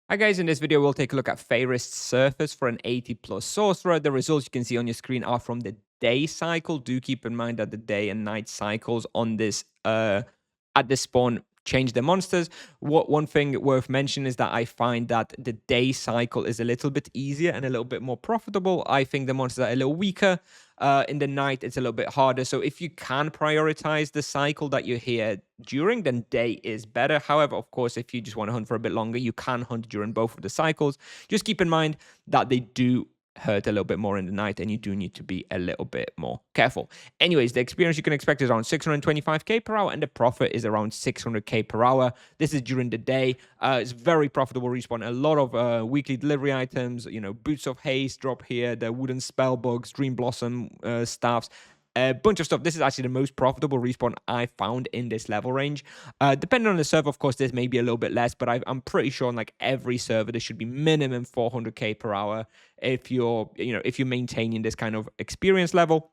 Hi guys, in this video we'll take a look at Feyrist's surface for an 80 plus sorcerer. The results you can see on your screen are from the day cycle. Do keep in mind that the day and night cycles on this at this spawn change the monsters. One thing worth mentioning is that I find that the day cycle is a little bit easier and a little bit more profitable. I think the monsters are a little weaker. In the night, it's a little bit harder. So if you can prioritize the cycle that you're here during, then day is better. However, of course, if you just want to hunt for a bit longer, you can hunt during both of the cycles. Just keep in mind that they do hurt a little bit more in the night, and you do need to be a little bit more careful. Anyways, the experience you can expect is around 625k per hour, and the profit is around 600k per hour. This is during the day. It's very profitable respawn. A lot of weekly delivery items, Boots of Haste drop here, the wooden spell bugs, Dream Blossom staffs, a bunch of stuff. This is actually the most profitable respawn I found in this level range. Depending on the server, of course, this may be a little bit less, but I'm pretty sure on like every server, there should be minimum 400k per hour if you're maintaining this kind of experience level.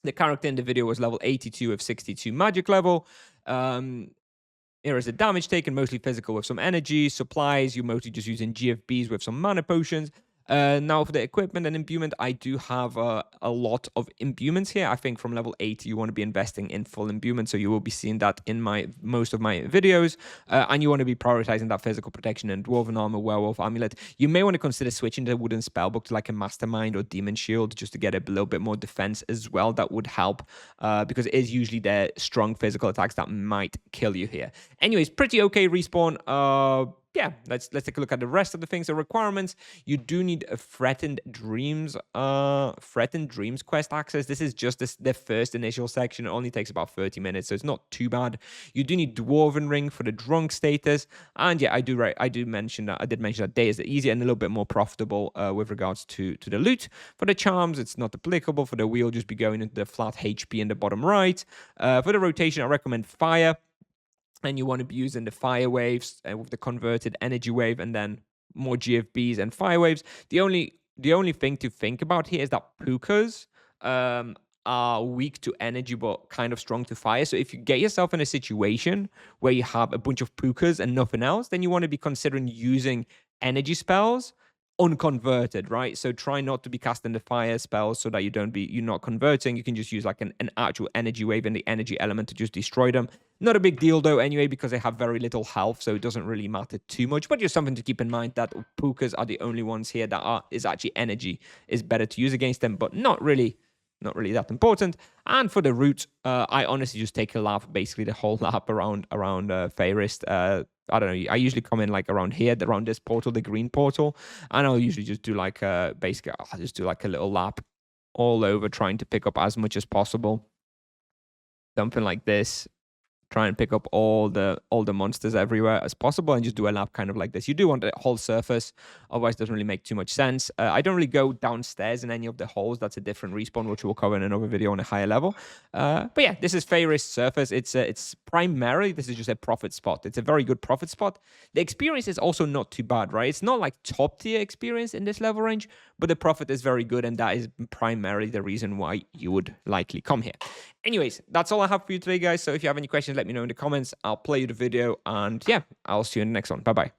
The character in the video was level 82 of 62 magic level. Here is the damage taken, mostly physical with some energy. Supplies, you're mostly just using GFBs with some mana potions. Now for the equipment and imbuement, I do have a lot of imbuements here. I think from level 80, you want to be investing in full imbuement, so you will be seeing that in most of my videos. And you want to be prioritizing that physical protection and Dwarven Armor, Werewolf Amulet. You may want to consider switching the Wooden Spellbook to like a Mastermind or Demon Shield just to get a little bit more defense as well. That would help because it is usually the strong physical attacks that might kill you here. Anyways, pretty okay respawn. Yeah, let's take a look at the rest of the things. The requirements: you do need a Threatened Dreams quest access. This is just the first initial section. It only takes about 30 minutes, so it's not too bad. You do need Dwarven Ring for the drunk status, and yeah, I did mention that day is easier and a little bit more profitable with regards to the loot. For the charms, it's not applicable. For the wheel, just be going into the flat HP in the bottom right. For the rotation, I recommend fire. And you want to be using the fire waves with the converted energy wave, and then more GFBs and fire waves. The only thing to think about here is that pukas are weak to energy but kind of strong to fire. So if you get yourself in a situation where you have a bunch of pukas and nothing else, then you want to be considering using energy spells unconverted, right? So try not to be casting the fire spells so that you're not converting. You can just use like an actual energy wave and the energy element to just destroy them. Not a big deal though anyway, because they have very little health, so it doesn't really matter too much. But just something to keep in mind that pukas are the only ones here that is actually energy is better to use against them, but not really that important. And for the route, I honestly just take a lap, basically the whole lap around Feyrist. I don't know. I usually come in like around here, around this portal, the green portal, and I'll usually just do like I'll just do like a little lap all over, trying to pick up as much as possible. Something like this. Try and pick up all the monsters everywhere as possible and just do a lap kind of like this. You do want the whole surface, otherwise it doesn't really make too much sense. I don't really go downstairs in any of the holes. That's a different respawn, which we'll cover in another video on a higher level. But yeah, this is Feyrist surface. It's primarily, this is just a profit spot. It's a very good profit spot. The experience is also not too bad, right? It's not like top tier experience in this level range, but the profit is very good, and that is primarily the reason why you would likely come here. Anyways, that's all I have for you today, guys. So if you have any questions, let me know in the comments. I'll play you the video, and yeah, I'll see you in the next one. Bye-bye.